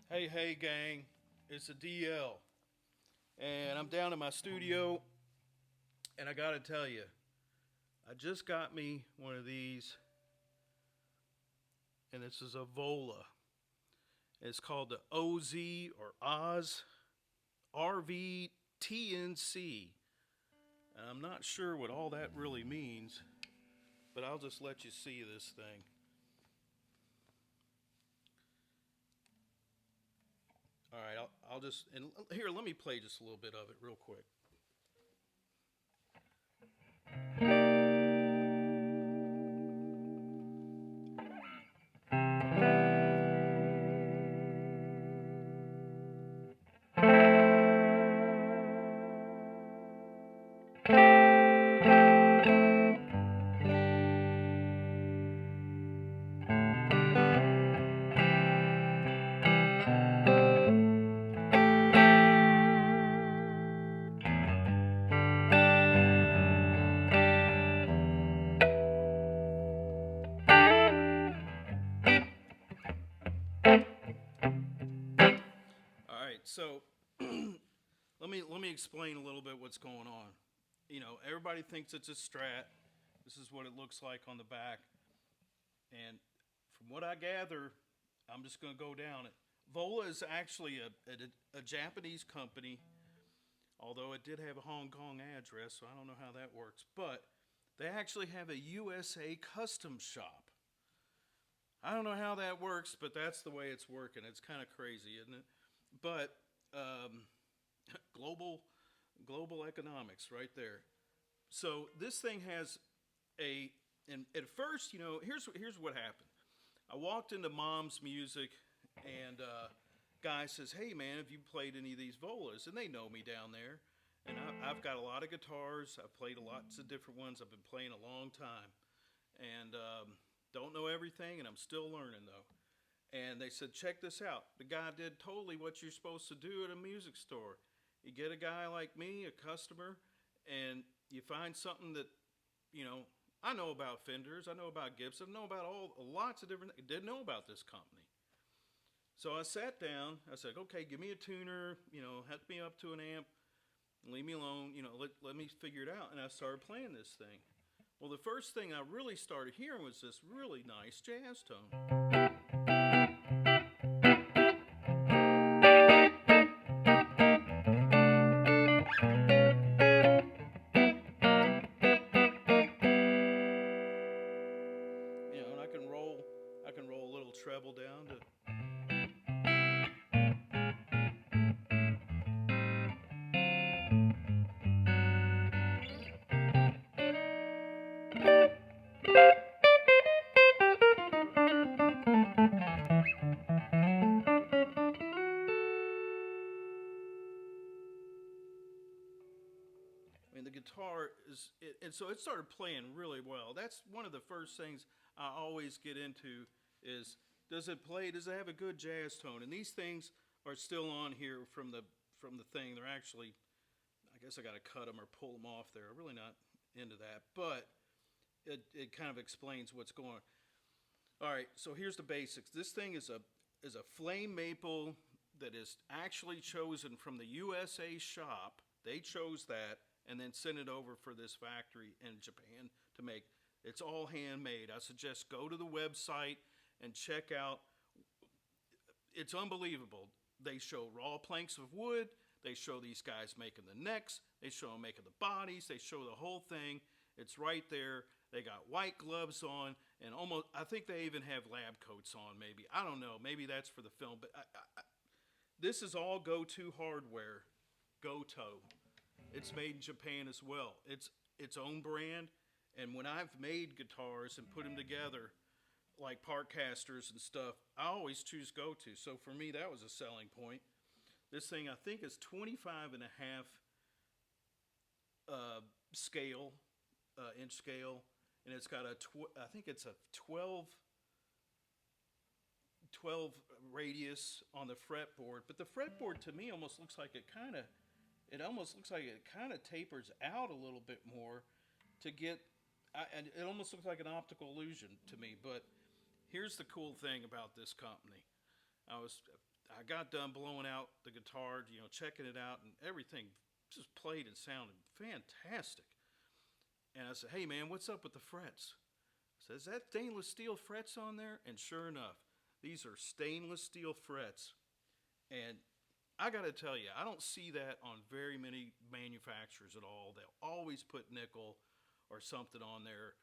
Hey, gang, it's a DL. And I'm down in my studio, and I gotta tell you, I just got me one of these, and this is a Vola. It's called the OZ or Oz RV TNC. And I'm not sure what all that really means, but I'll just let you see this thing. All right, I'll just, and here, let me play just a little bit of it real quick. All right, so let me explain a little bit what's going on. You know, everybody thinks it's a Strat. This is what it looks like on the back, and from what I gather, I'm just going to go down it. Vola is actually a Japanese company, although it did have a Hong Kong address, so I don't know how that works. But they actually have a USA custom shop. I don't know how that works, but that's the way it's working. It's kind of crazy, isn't it? But um, global global economics right there. So this thing has a and at first, here's what happened. I walked into Mom's Music, and guy says, "Hey man, have you played any of these Volas?" And they know me down there, and I've got a lot of guitars. I've played lots of different ones. I've been playing a long time, and don't know everything, and I'm still learning though. And they said, check this out. The guy did totally what you're supposed to do at a music store. You get a guy like me, a customer, and you find something that, you know, I know about Fenders, I know about Gibson, I know about all lots of different. Didn't know about this company. So I sat down. I said, okay, give me a tuner. Hook me up to an amp. Leave me alone. Let me figure it out. And I started playing this thing. Well, the first thing I really started hearing was this really nice jazz tone. And I can roll a little treble down to. I mean, the guitar and so it started playing really well. That's one of the first things I always get into is, does it play? Does it have a good jazz tone? And these things are still on here from the thing. They're actually, I guess I got to cut them or pull them off there. I'm really not into that, but it kind of explains what's going on. All right, so here's the basics. This thing is a flame maple that is actually chosen from the USA shop. They chose that and then sent it over for this factory in Japan to make. It's all handmade. I suggest go to the website and check out. It's unbelievable. They show raw planks of wood. They show these guys making the necks. They show them making the bodies. They show the whole thing. It's right there. They got white gloves on, and almost, I think they even have lab coats on, maybe. I don't know. Maybe that's for the film, but this is all Go-To hardware. Goto. It's made in Japan as well. It's its own brand, and when I've made guitars and put them together, like Parkcasters and stuff, I always choose Go-To. So for me, that was a selling point. This thing, I think, is 25 and a half scale, inch scale, and it's got I think it's a 12 radius on the fretboard. But the fretboard to me almost looks like it kind of tapers out a little bit more to get. And it almost looks like an optical illusion to me. But here's the cool thing about this company. I was I got done blowing out the guitar, checking it out, and everything just played and sounded fantastic. And I said, "Hey man, what's up with the frets?" I said, "Is that stainless steel frets on there?" And sure enough, these are stainless steel frets. And I got to tell you, I don't see that on very many manufacturers at all. They'll always put nickel or something on there.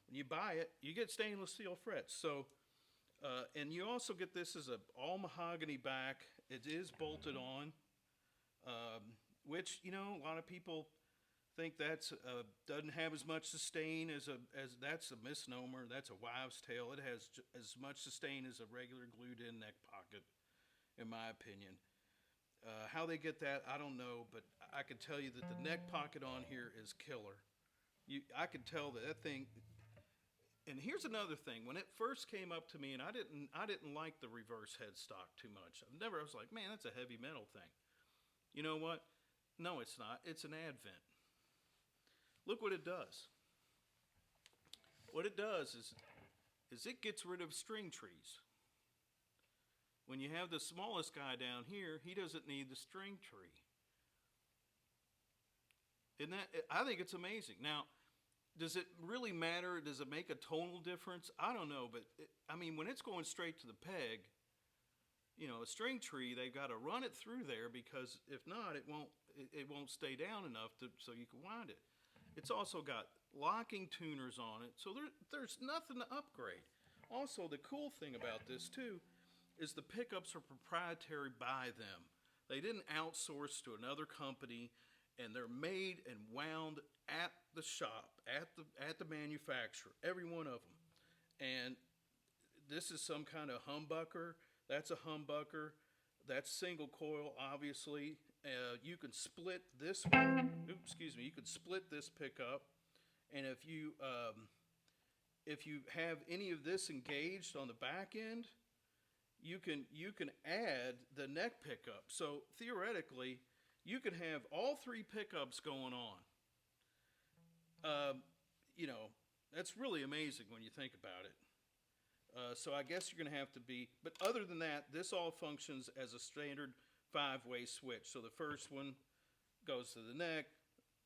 When you buy it, you get stainless steel frets. So, and you also get this as a all mahogany back. It is bolted on, which a lot of people think that's doesn't have as much sustain as that's a misnomer. That's a wives' tale. It has as much sustain as a regular glued-in neck pocket, in my opinion. How they get that, I don't know, but I can tell you that the neck pocket on here is killer. I could tell that thing. And here's another thing: when it first came up to me, and I didn't like the reverse headstock too much. I was like, man, that's a heavy metal thing. You know what? No, it's not. It's an advent. Look what it does. What it does is it gets rid of string trees. When you have the smallest guy down here, he doesn't need the string tree. I think it's amazing. Now, does it really matter? Does it make a tonal difference? I don't know, but when it's going straight to the peg, a string tree, they've got to run it through there, because if not, it won't stay down enough so you can wind it. It's also got locking tuners on it, so there's nothing to upgrade. Also, the cool thing about this too is the pickups are proprietary by them. They didn't outsource to another company, and they're made and wound at the shop, at the manufacturer, every one of them. And this is some kind of humbucker. That's a humbucker. That's single coil, obviously. You can split this one. You can split this pickup, and if you have any of this engaged on the back end, you can add the neck pickup. So theoretically, you can have all three pickups going on. That's really amazing when you think about it. So I guess you're going to have to be, but other than that, this all functions as a standard 5-way switch. So the first one goes to the neck,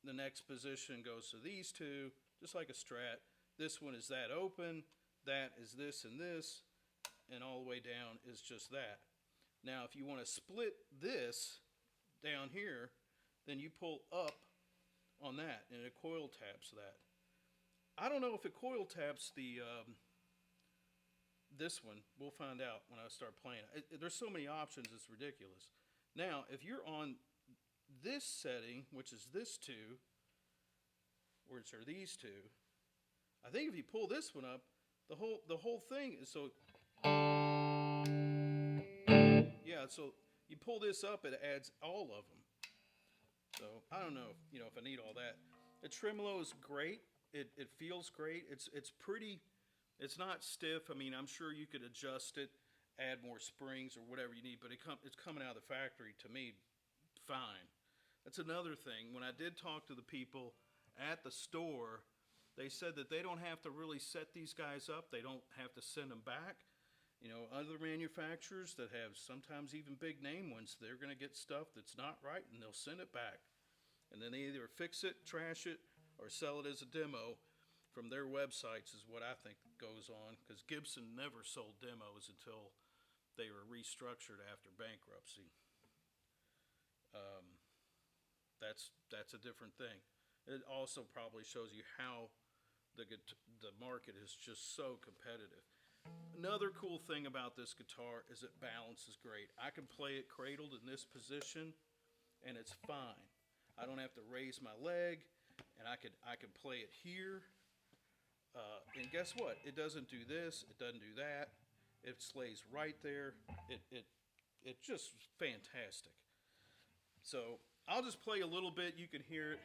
the next position goes to these two, just like a Strat. This one is that open, that is this, and all the way down is just that. Now, if you want to split this down here, then you pull up on that, and it coil taps that. I don't know if it coil taps this one. We'll find out when I start playing. There's so many options, it's ridiculous. Now, if you're on this setting, which is this two, which are these two, I think if you pull this one up, the whole thing is so. Yeah, so you pull this up, it adds all of them. So I don't know, if I need all that. The tremolo is great. It feels great. It's pretty. It's not stiff. I'm sure you could adjust it, add more springs or whatever you need, but it's coming out of the factory to me fine. That's another thing. When I did talk to the people at the store, they said that they don't have to really set these guys up. They don't have to send them back. Other manufacturers that have sometimes even big name ones, they're going to get stuff that's not right, and they'll send it back. And then they either fix it, trash it, or sell it as a demo from their websites is what I think goes on, because Gibson never sold demos until they were restructured after bankruptcy. That's a different thing. It also probably shows you how the market is just so competitive. Another cool thing about this guitar is it balances great. I can play it cradled in this position, and it's fine. I don't have to raise my leg, and I can play it here. And guess what? It doesn't do this. It doesn't do that. It slays right there. It's just fantastic. So I'll just play a little bit. You can hear it.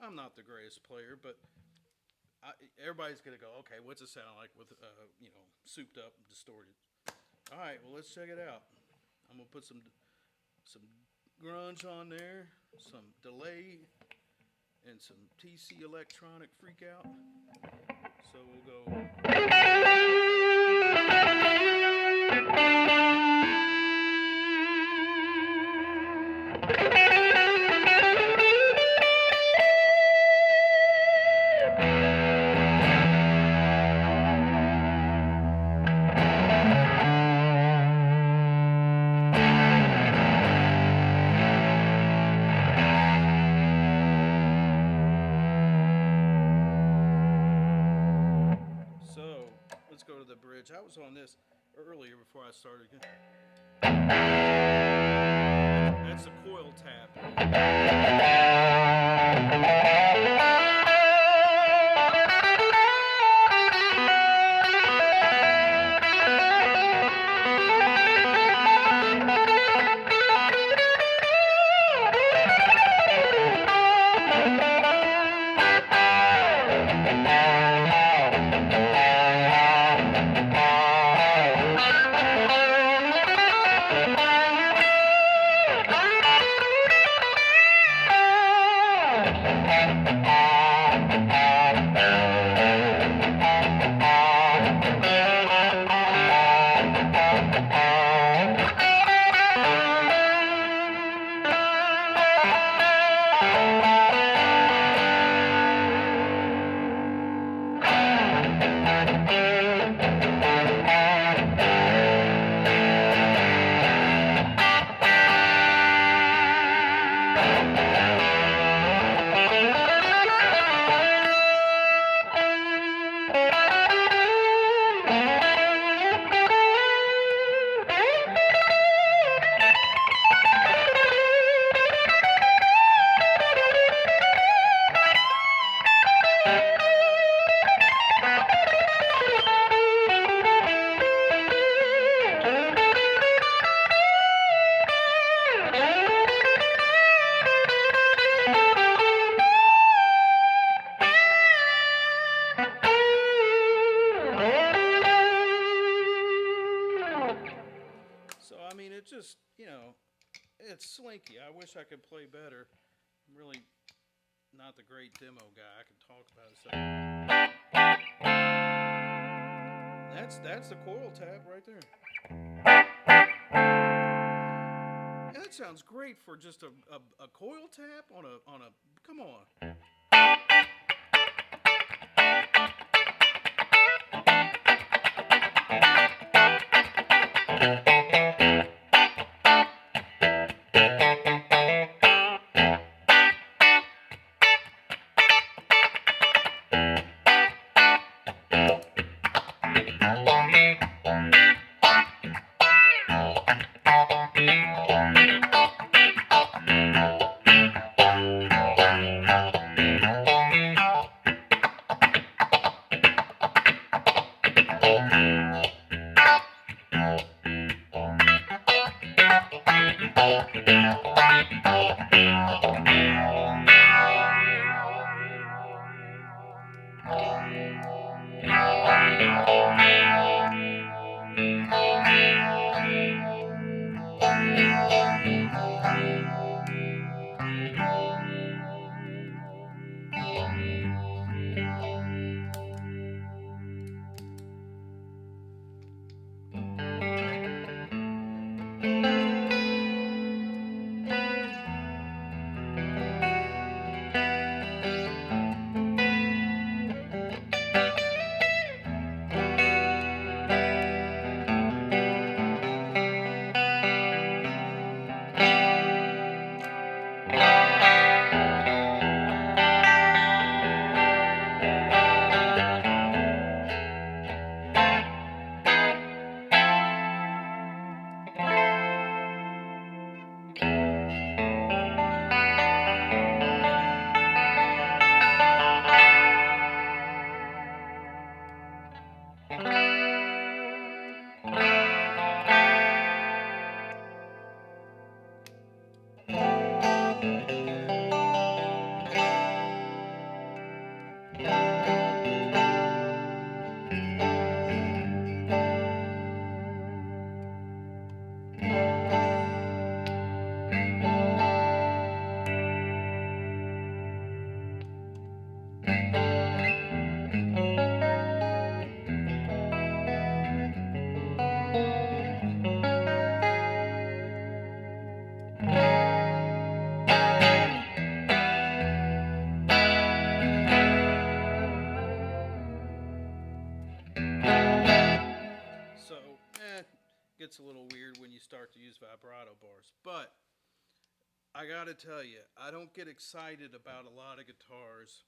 I'm not the greatest player, but everybody's gonna go, okay, what's it sound like with souped up, distorted? All right, well let's check it out. I'm gonna put some grunge on there, some delay, and some TC electronic freak out. So we'll go. So let's go to the bridge. I was on this earlier before I started. That's a coil tap. So I mean, it just it's slinky. I wish I could play better. I'm really not the great demo guy. I can talk about it. So that's the coil tap right there. And that sounds great for just a coil tap on a come on. vibrato bars. But I gotta tell you, I don't get excited about a lot of guitars.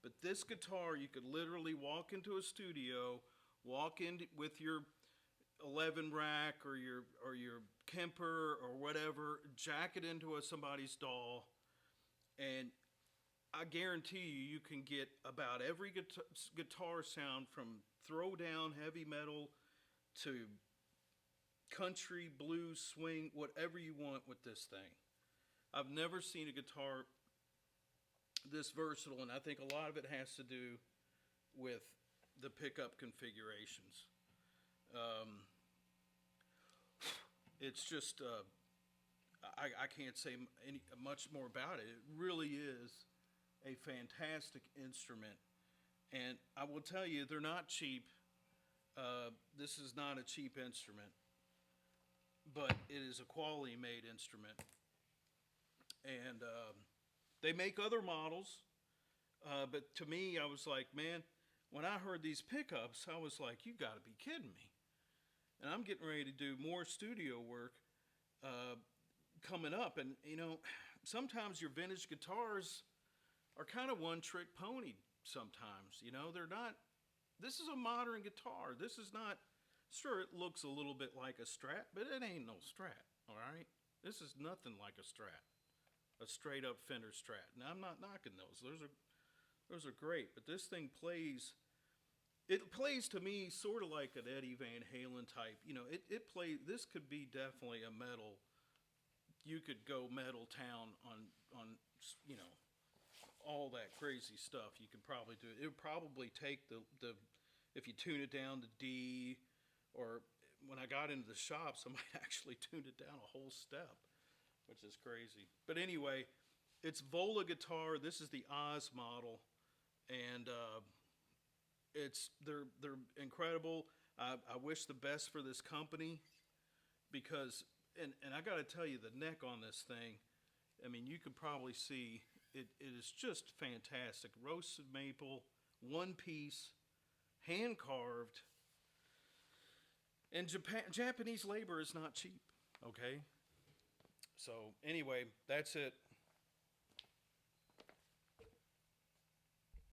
But this guitar, you could literally walk into a studio, walk in with your 11 rack or your Kemper or whatever, jack it into somebody's DAW, and I guarantee you can get about every guitar sound from throwdown heavy metal to country, blues, swing, whatever you want with this thing. I've never seen a guitar this versatile, and I think a lot of it has to do with the pickup configurations. It's just, I can't say much more about it. It really is a fantastic instrument. And I will tell you, they're not cheap. This is not a cheap instrument, but it is a quality made instrument. And they make other models, but to me, I was like, man, when I heard these pickups, I was like, you got to be kidding me. And I'm getting ready to do more studio work coming up. And, you know, sometimes your vintage guitars are kind of one-trick pony sometimes. You know, they're not, this is a modern guitar. This is not, sure, it looks a little bit like a Strat, but it ain't no Strat, all right? This is nothing like a Strat, a straight-up Fender Strat. Now, I'm not knocking those. Those are great, but this thing plays, it plays to me sort of like an Eddie Van Halen type. You know, it plays, this could be definitely a metal, you could go metal town on you know, all that crazy stuff. You could probably do it. It would probably take the if you tune it down to D, or when I got into the shop, somebody actually tuned it down a whole step, which is crazy. But anyway, it's Vola guitar. This is the Oz model, and they're incredible. I wish the best for this company, because and I got to tell you, the neck on this thing, I mean, you could probably see it is just fantastic. Roasted maple, one piece, hand carved, and Japanese labor is not cheap. Okay, so anyway, that's it.